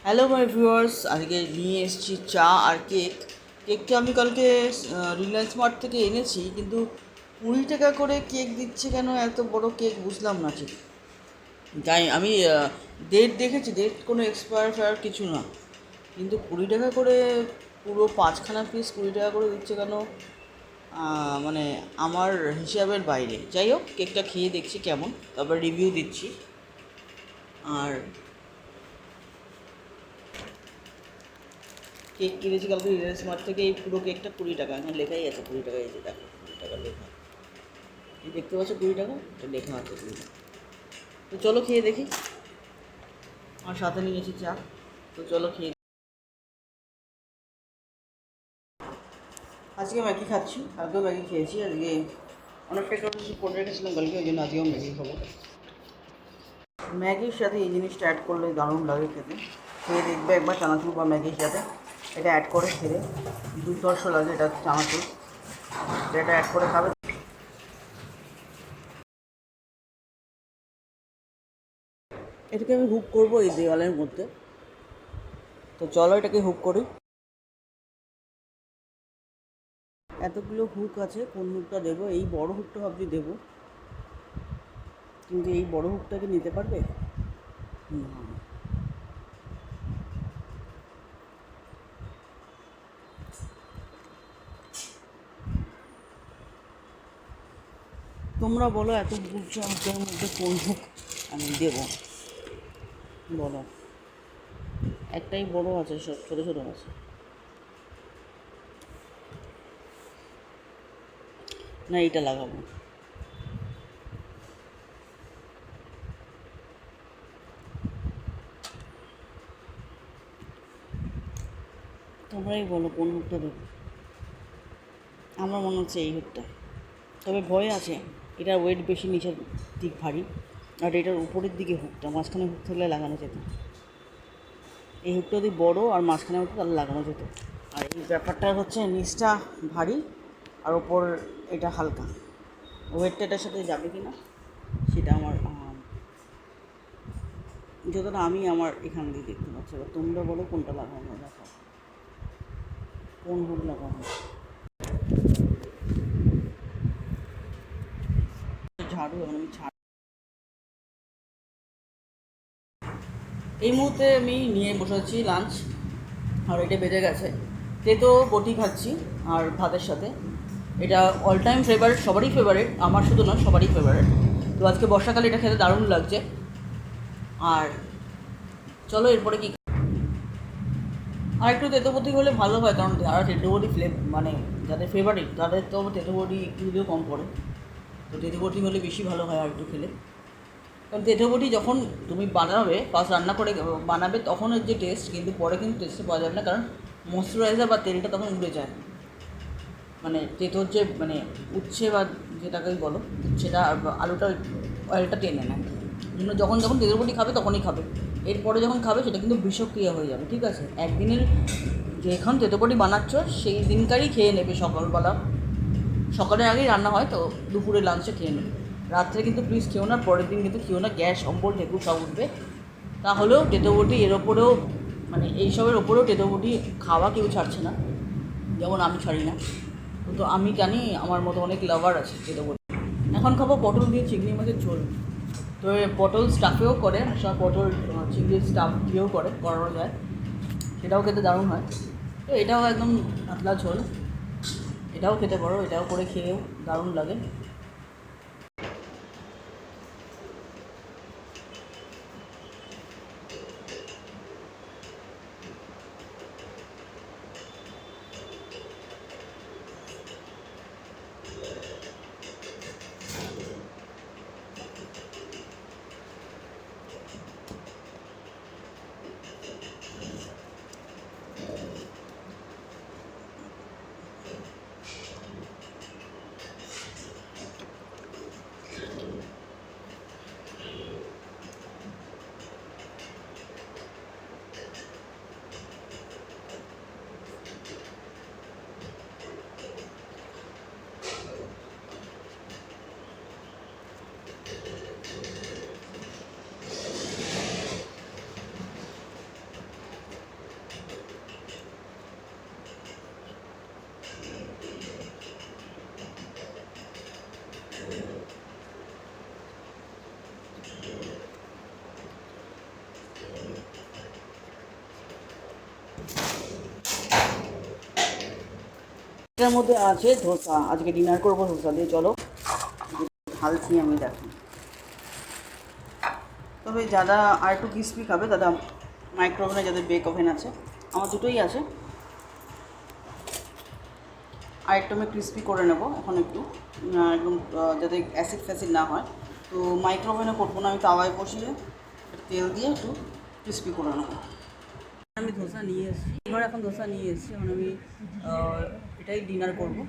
Hello my viewers, আজকে নিয়ে এসেছি চা আর কেক। কেকটা আমি কালকে রিলায়েন্স মার্ট থেকে এনেছি, কিন্তু 20 টাকা করে কেক দিচ্ছে কেন? এত বড় কেক বুঝলাম না ঠিক। তাই আমি ডেট দেখেছি, ডেট কোনো এক্সপায়ার ফায়ার কিছু না, কিন্তু 20 টাকা করে পুরো 5খানা পিস 20 টাকা করে দিচ্ছে কেন? মানে আমার হিসাবের বাইরে। যাই হোক, কেকটা খেয়ে দেখছি কেমন, তারপর রিভিউ দিচ্ছি। আর কেক কিনেছি কালকে রিলায়েন্স মার্ট থেকে, এই পুরো কেকটা 20 টাকা, এখানে লেখাই আছে 20 টাকা। এই যে দেখো 20 টাকা লেখা, এই দেখতে পাচ্ছ 20 টাকা, এটা লেখা আছে 20 টাকা। তো চলো খেয়ে দেখি। আমার সাথে নিয়েছি চা, তো চলো খেয়ে। আজকে ম্যাগি খাচ্ছি, কালকেও ম্যাগি খেয়েছি। আজকে অনেকটা একটু করে রেখেছিলাম কালকে, ওই জন্য আজকেও ম্যাগি খাবো। ম্যাগির সাথে এই জিনিসটা অ্যাড করলে দারুণ লাগে খেতে। খেয়ে দেখবে একবার চানাচুর বা ম্যাগির সাথে এটা অ্যাড করে খেলে দুর্ধর্ষ লাগে। এটা চানাচুর, এটা অ্যাড করে খাবে। এটাকে আমি হুক করবো এই দেওয়ালের মধ্যে, তো চলো এটাকে হুক করি। এতগুলো হুক আছে, কোন হুকটা দেবো? এই বড় হুকটা ভাবছি দেবো, কিন্তু এই বড় হুকটাকে নিতে পারবে না। তোমরা বলো এত হুকের মধ্যে কোন হুক আমি দেবো, বলো। একটাই বড় আছে, সব ছোটো ছোটো আছে। না, এইটা লাগাবো। তোমরাই বলো কোন হুকটা দেবো। আমার মনে হচ্ছে এই হুকটা, তবে ভয় আছে, এটার ওয়েট বেশি, নিচের দিক ভারী, আর এটার উপরের দিকে হুকটা, মাঝখানে হুক থাকলে লাগানো যেত। এই হুকটা যদি বড়ো আর মাঝখানে হতো তাহলে লাগানো যেত। আর এই ব্যাপারটা হচ্ছে নিচটা ভারী আর ওপর এটা হালকা, ওয়েটটা এটার সাথে যাবে কি না সেটা আমার যতটা আমি আমার এখান দিয়ে দেখতে পাচ্ছি। এবার তোমরা বলো কোনটা লাগানো, দেখো কোন হুক লাগানো। ঝাড়ু, এখন আমি এই মুহূর্তে আমি নিয়ে বসেছি লাঞ্চ, আর এটা বেজে গেছে। তেতো বটি খাচ্ছি আর ভাতের সাথে। এটা অল টাইম ফেভারিট, সবারই ফেভারিট, আমার শুধু নয় সবারই ফেভারিট। তো আজকে বর্ষাকালে এটা খেতে দারুণ লাগছে। আর চলো এরপরে কি, আর একটু তেতোবতি হলে ভালো হয়, কারণ যারা তেতোবতি মানে যাদের ফেভারিট তাদের তো তেতোবতি একটু যদিও কম পড়ে, তো তেতোবতি হলে বেশি ভালো হয় আর একটু খেলে। কারণ তেতোবটি যখন তুমি বানাবে, ফার্স্ট রান্না করে বানাবে তখনের যে টেস্ট, কিন্তু পরে কিন্তু টেস্টে পাওয়া যাবে না, কারণ ময়েশ্চারাইজার বা তেলটা তখন উড়ে যায়। মানে তেঁতোর যে মানে উচ্ছে বা যেটাকেই বলো, সেটা আলুটা অয়েলটা টেনে নেয়। জন্য যখন যখন তেঁতুল বটি খাবে তখনই খাবে, এরপরে যখন খাবে সেটা কিন্তু বিষক্রিয়া হয়ে যাবে। ঠিক আছে, একদিনের যেখন তেঁতুবটি বানাচ্ছ সেই দিনকারই খেয়ে নেবে সকালবেলা, সকালের আগেই রান্না হয় তো দুপুরে লাঞ্চে খেয়ে নেবে। রাত্রে কিন্তু প্লিজ খেও না, পরের দিন কিন্তু খেও না, গ্যাস অম্বল ঢেকুর সব উঠবে। তাহলেও তেঁতুবটি এর ওপরেও মানে এইসবের ওপরেও তেঁতুবটি খাওয়া কেউ ছাড়ছে না, যেমন আমি ছাড়ি না। তো আমি জানি আমার মতো অনেক লাভার আছে তেঁতুবটি। এখন খাবো পটল দিয়ে চিংড়ি মাছের ঝোল। তো পটল স্টাফেও করে, অনেক সময় পটল চিংড়ির স্টাফ দিয়েও করানো যায়, সেটাও খেতে দারুণ হয়। তো এটাও একদম পাতলা ঝোল, এটাও খেতে পারো, এটাও করে খেয়েও দারুণ লাগে। এটার মধ্যে আছে ধোসা, আজকে ডিনার করবো ধোসা দিয়ে। চলো ঢালছি আমি, দেখো। তবে যারা আর একটু ক্রিস্পি খাবে তারা মাইক্রোওভেনে, যাদের বেক ওভেন আছে, আমার দুটোই আছে, আর একটু আমি ক্রিস্পি করে নেব এখন একটু, একদম যাতে অ্যাসিড ফ্যাসিড না হয়। তো মাইক্রোওভেনে করবো না, আমি তাওয়ায় বসিয়ে তেল দিয়ে একটু ক্রিস্পি করে নেবো। আমি ধোসা নিয়ে এসেছি, এবার এখন ধোসা নিয়ে এসেছি, এখন আমি এটাই ডিনার করবো।